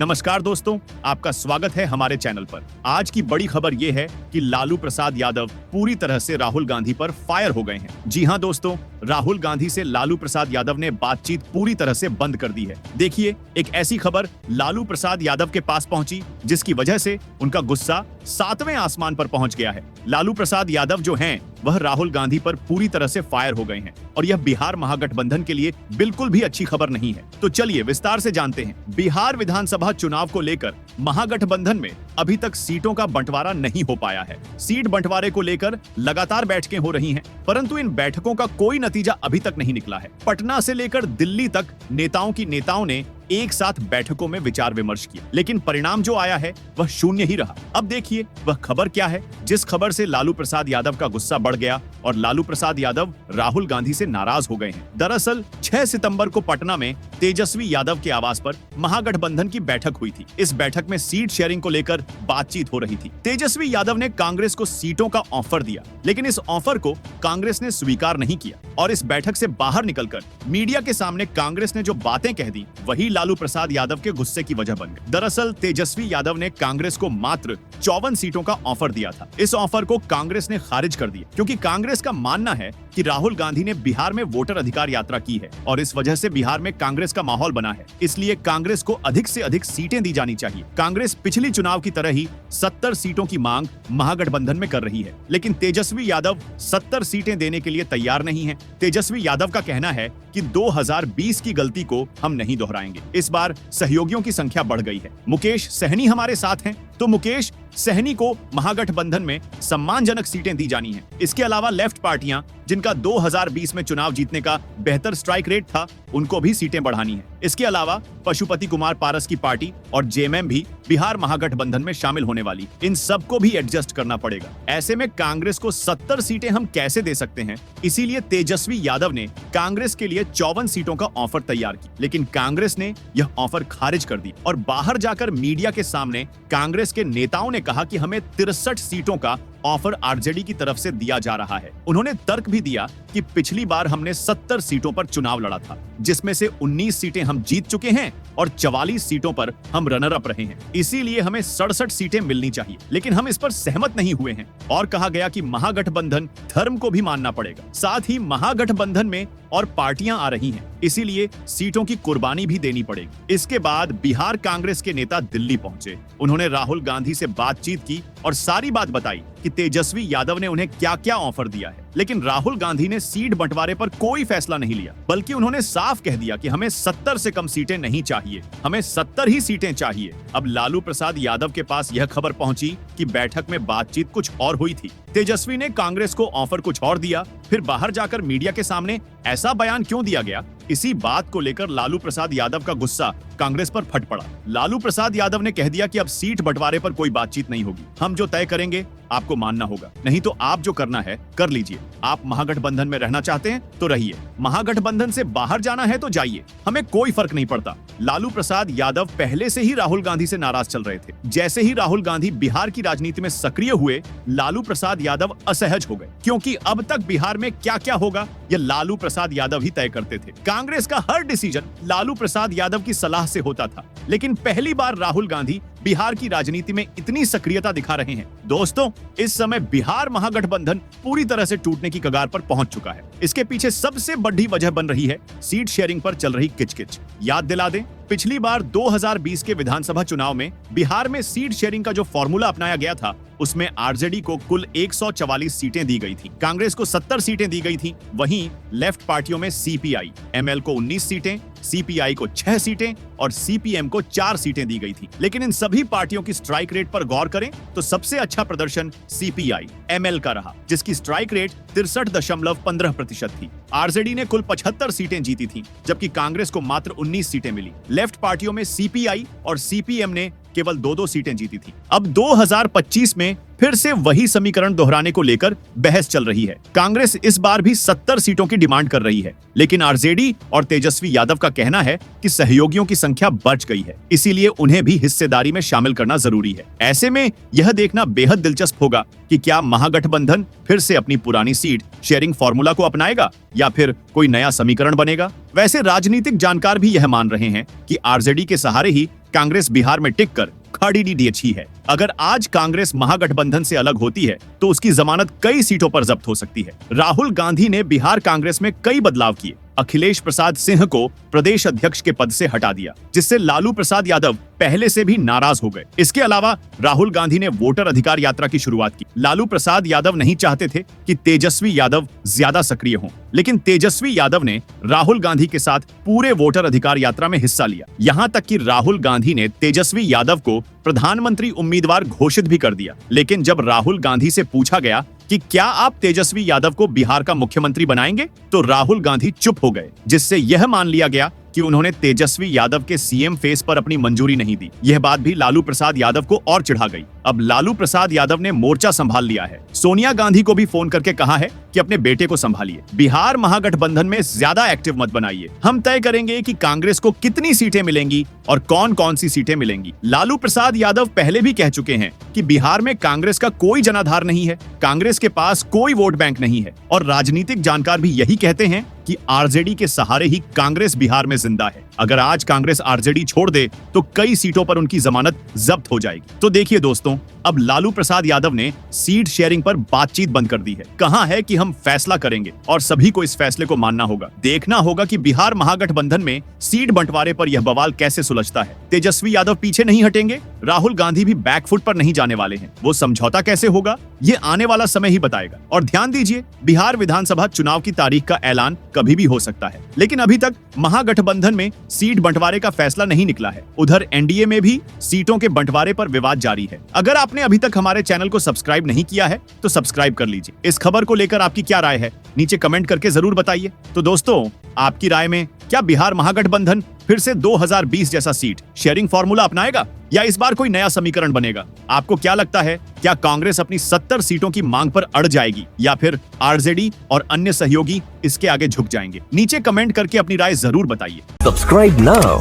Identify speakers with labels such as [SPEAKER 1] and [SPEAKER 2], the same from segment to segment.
[SPEAKER 1] नमस्कार दोस्तों, आपका स्वागत है हमारे चैनल पर। आज की बड़ी खबर यह है कि लालू प्रसाद यादव पूरी तरह से राहुल गांधी पर फायर हो गए हैं। जी हां दोस्तों, राहुल गांधी से लालू प्रसाद यादव ने बातचीत पूरी तरह से बंद कर दी है। देखिए, एक ऐसी खबर लालू प्रसाद यादव के पास पहुंची जिसकी वजह से उनका गुस्सा 7वें आसमान पर पहुंच गया है। लालू प्रसाद यादव जो हैं, वह राहुल गांधी पर पूरी तरह से फायर हो गए हैं और यह बिहार महागठबंधन के लिए बिल्कुल भी अच्छी खबर नहीं है। तो चलिए विस्तार से जानते हैं। बिहार विधानसभा चुनाव को लेकर महागठबंधन में अभी तक सीटों का बंटवारा नहीं हो पाया है। सीट बंटवारे को लेकर लगातार बैठकें हो रही हैं, परंतु इन बैठकों का कोई नतीजा अभी तक नहीं निकला है। पटना से लेकर दिल्ली तक नेताओं ने एक साथ बैठकों में विचार विमर्श किया, लेकिन परिणाम जो आया है वह शून्य ही रहा। अब देखिए वह खबर क्या है जिस खबर से लालू प्रसाद यादव का गुस्सा बढ़ गया और लालू प्रसाद यादव राहुल गांधी से नाराज हो गए हैं। दरअसल 6 सितंबर को पटना में तेजस्वी यादव के आवास पर महागठबंधन की बैठक हुई थी। इस बैठक में सीट शेयरिंग को लेकर बातचीत हो रही थी। तेजस्वी यादव ने कांग्रेस को सीटों का ऑफर दिया, लेकिन इस ऑफर को कांग्रेस ने स्वीकार नहीं किया और इस बैठक से बाहर निकलकर मीडिया के सामने कांग्रेस ने जो बातें कह दी वही लालू प्रसाद यादव के गुस्से की वजह बन गई। दरअसल तेजस्वी यादव ने कांग्रेस को मात्र 54 सीटों का ऑफर दिया था। इस ऑफर को कांग्रेस ने खारिज कर दिया क्योंकि कांग्रेस का मानना है कि राहुल गांधी ने बिहार में वोटर अधिकार यात्रा की है और इस वजह से बिहार में कांग्रेस का माहौल बना है, इसलिए कांग्रेस को अधिक से अधिक सीटें दी जानी चाहिए। कांग्रेस पिछली चुनाव की तरह ही 70 सीटों की मांग महागठबंधन में कर रही है, लेकिन तेजस्वी यादव 70 सीटें देने के लिए तैयार नहीं है। तेजस्वी यादव का कहना है कि 2020 की गलती को हम नहीं दोहराएंगे। इस बार सहयोगियों की संख्या बढ़ गई है। मुकेश सहनी हमारे साथ हैं, तो मुकेश सहनी को महागठबंधन में सम्मानजनक सीटें दी जानी हैं। इसके अलावा लेफ्ट पार्टियां जिनका 2020 में चुनाव जीतने का बेहतर स्ट्राइक रेट था, उनको भी सीटें बढ़ानी है। इसके अलावा पशुपति कुमार पारस की पार्टी और जेएमएम भी बिहार महागठबंधन में शामिल होने वाली। इन सबको भी एडजस्ट करना पड़ेगा। ऐसे में कांग्रेस को 70 सीटें हम कैसे दे सकते हैं? इसीलिए तेजस्वी यादव ने कांग्रेस के लिए 54 सीटों का ऑफर तैयार की, लेकिन कांग्रेस ने यह ऑफर खारिज कर दी और बाहर जाकर मीडिया के सामने कांग्रेस के नेताओं ने कहा कि हमें 63 सीटों का ऑफर आरजेडी की तरफ से दिया जा रहा है। उन्होंने तर्क भी दिया कि पिछली बार हमने 70 सीटों पर चुनाव लड़ा था, जिसमें से 19 सीटें हम जीत चुके हैं और 44 सीटों पर हम रनर अप रहे हैं, इसीलिए हमें 67 सीटें मिलनी चाहिए। लेकिन हम इस पर सहमत नहीं हुए हैं और कहा गया कि महागठबंधन धर्म को भी मानना पड़ेगा। साथ ही महागठबंधन में और पार्टियां आ रही हैं, इसीलिए सीटों की कुर्बानी भी देनी पड़ेगी। इसके बाद बिहार कांग्रेस के नेता दिल्ली पहुंचे। उन्होंने राहुल गांधी से बातचीत की और सारी बात बताई कि तेजस्वी यादव ने उन्हें क्या क्या ऑफर दिया है, लेकिन राहुल गांधी ने सीट बंटवारे पर कोई फैसला नहीं लिया, बल्कि उन्होंने साफ कह दिया कि हमें 70 से कम सीटें नहीं चाहिए, हमें 70 ही सीटें चाहिए। अब लालू प्रसाद यादव के पास यह खबर पहुंची कि बैठक में बातचीत कुछ और हुई थी। तेजस्वी ने कांग्रेस को ऑफर कुछ और दिया, फिर बाहर जाकर मीडिया के सामने ऐसा बयान क्यों दिया गया? इसी बात को लेकर लालू प्रसाद यादव का गुस्सा कांग्रेस पर फट पड़ा। लालू प्रसाद यादव ने कह दिया कि अब सीट बंटवारे पर कोई बातचीत नहीं होगी, हम जो तय करेंगे आपको मानना होगा, नहीं तो आप जो करना है कर लीजिए। आप महागठबंधन में रहना चाहते हैं तो रहिए, महागठबंधन से बाहर जाना है तो जाइए, हमें कोई फर्क नहीं पड़ता। लालू प्रसाद यादव पहले से ही राहुल गांधी से नाराज चल रहे थे। जैसे ही राहुल गांधी बिहार की राजनीति में सक्रिय हुए, लालू प्रसाद यादव असहज हो गए, क्योंकि अब तक बिहार में क्या क्या होगा यह लालू प्रसाद यादव ही तय करते थे। कांग्रेस का हर डिसीजन लालू प्रसाद यादव की सलाह से होता था, लेकिन पहली बार राहुल गांधी बिहार की राजनीति में इतनी सक्रियता दिखा रहे हैं। दोस्तों, इस समय बिहार महागठबंधन पूरी तरह से टूटने की कगार पर पहुंच चुका है। इसके पीछे सबसे बड़ी वजह बन रही है सीट शेयरिंग पर चल रही किचकिच। याद दिला दें, पिछली बार 2020 के विधानसभा चुनाव में बिहार में सीट शेयरिंग का जो फॉर्मूला अपनाया गया था, उसमें आरजेडी को कुल 144 सीटें दी गई थी, कांग्रेस को 70 सीटें दी गई थी। वहीं लेफ्ट पार्टियों में सीपीआई एमएल को 19 सीटें, सीपीआई को 6 सीटें और सीपीएम को 4 सीटें दी गई थी। लेकिन इन सभी पार्टियों की स्ट्राइक रेट पर गौर करें तो सबसे अच्छा प्रदर्शन सीपीआई एमएल का रहा, जिसकी स्ट्राइक रेट 63.15% थी। आरजेडी ने कुल 75 सीटें जीती थी, जबकि कांग्रेस को मात्र 19 सीटें मिली। लेफ्ट पार्टियों में सीपीआई और सीपीएम ने केवल 2-2 सीटें जीती थी। अब 2025 में फिर से वही समीकरण दोहराने को लेकर बहस चल रही है। कांग्रेस इस बार भी 70 सीटों की डिमांड कर रही है, लेकिन आरजेडी और तेजस्वी यादव का कहना है कि सहयोगियों की संख्या बढ़ गई है, इसीलिए उन्हें भी हिस्सेदारी में शामिल करना जरूरी है। ऐसे में यह देखना बेहद दिलचस्प होगा कि क्या महागठबंधन फिर से अपनी पुरानी सीट शेयरिंग फॉर्मूला को अपनाएगा या फिर कोई नया समीकरण बनेगा। वैसे राजनीतिक जानकार भी यह मान रहे हैं कि आरजेडी के सहारे ही कांग्रेस बिहार में टिक कर खड़ी है। अगर आज कांग्रेस महागठबंधन से अलग होती है तो उसकी जमानत कई सीटों पर जब्त हो सकती है। राहुल गांधी ने बिहार कांग्रेस में कई बदलाव किए। अखिलेश प्रसाद सिंह को प्रदेश अध्यक्ष के पद से हटा दिया, जिससे लालू प्रसाद यादव पहले से भी नाराज हो गए। इसके अलावा राहुल गांधी ने वोटर अधिकार यात्रा की शुरुआत की। लालू प्रसाद यादव नहीं चाहते थे कि तेजस्वी यादव ज्यादा सक्रिय हों, लेकिन तेजस्वी यादव ने राहुल गांधी के साथ पूरे वोटर अधिकार यात्रा में हिस्सा लिया। यहां तक कि राहुल गांधी ने तेजस्वी यादव को प्रधानमंत्री उम्मीदवार घोषित भी कर दिया। लेकिन जब राहुल गांधी से पूछा गया कि क्या आप तेजस्वी यादव को बिहार का मुख्यमंत्री बनाएंगे, तो राहुल गांधी चुप हो गए, जिससे यह मान लिया गया कि उन्होंने तेजस्वी यादव के सीएम फेस पर अपनी मंजूरी नहीं दी। यह बात भी लालू प्रसाद यादव को और चिढ़ा गई। अब लालू प्रसाद यादव ने मोर्चा संभाल लिया है। सोनिया गांधी को भी फोन करके कहा है कि अपने बेटे को संभालिए, बिहार महागठबंधन में ज्यादा एक्टिव मत बनाइए। हम तय करेंगे कि कांग्रेस को कितनी सीटें मिलेंगी और कौन कौन सी सीटें मिलेंगी। लालू प्रसाद यादव पहले भी कह चुके हैं कि बिहार में कांग्रेस का कोई जनाधार नहीं है, कांग्रेस के पास कोई वोट बैंक नहीं है, और राजनीतिक जानकार भी यही कहते हैं कि आरजेडी के सहारे ही कांग्रेस बिहार में जिंदा है। अगर आज कांग्रेस आरजेडी छोड़ दे तो कई सीटों पर उनकी जमानत जब्त हो जाएगी। तो देखिए दोस्तों, अब लालू प्रसाद यादव ने सीट शेयरिंग पर बातचीत बंद कर दी है। कहा है कि हम फैसला करेंगे और सभी को इस फैसले को मानना होगा। देखना होगा कि बिहार महागठबंधन में सीट बंटवारे पर यह बवाल कैसे सुलझता है। तेजस्वी यादव पीछे नहीं हटेंगे, राहुल गांधी भी बैकफुट पर नहीं जाने वाले हैं। वो समझौता कैसे होगा, ये आने वाला समय ही बताएगा। और ध्यान दीजिए, बिहार विधानसभा चुनाव की तारीख का ऐलान कभी भी हो सकता है, लेकिन अभी तक महागठबंधन में सीट बंटवारे का फैसला नहीं निकला है। उधर एनडीए में भी सीटों के बंटवारे पर विवाद जारी है। अगर आपने अभी तक हमारे चैनल को सब्सक्राइब नहीं किया है तो सब्सक्राइब कर लीजिए। इस खबर को लेकर आपकी क्या राय है, नीचे कमेंट करके जरूर बताइए। तो दोस्तों, आपकी राय में क्या बिहार महागठबंधन फिर से 2020 जैसा सीट शेयरिंग फॉर्मूला अपनाएगा या इस बार कोई नया समीकरण बनेगा? आपको क्या लगता है, क्या कांग्रेस अपनी 70 सीटों की मांग पर अड़ जाएगी या फिर आरजेडी और अन्य सहयोगी इसके आगे झुक जाएंगे? नीचे कमेंट करके अपनी राय जरूर बताइए।
[SPEAKER 2] Subscribe now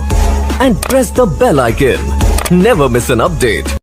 [SPEAKER 2] and press the bell icon. Never miss an update.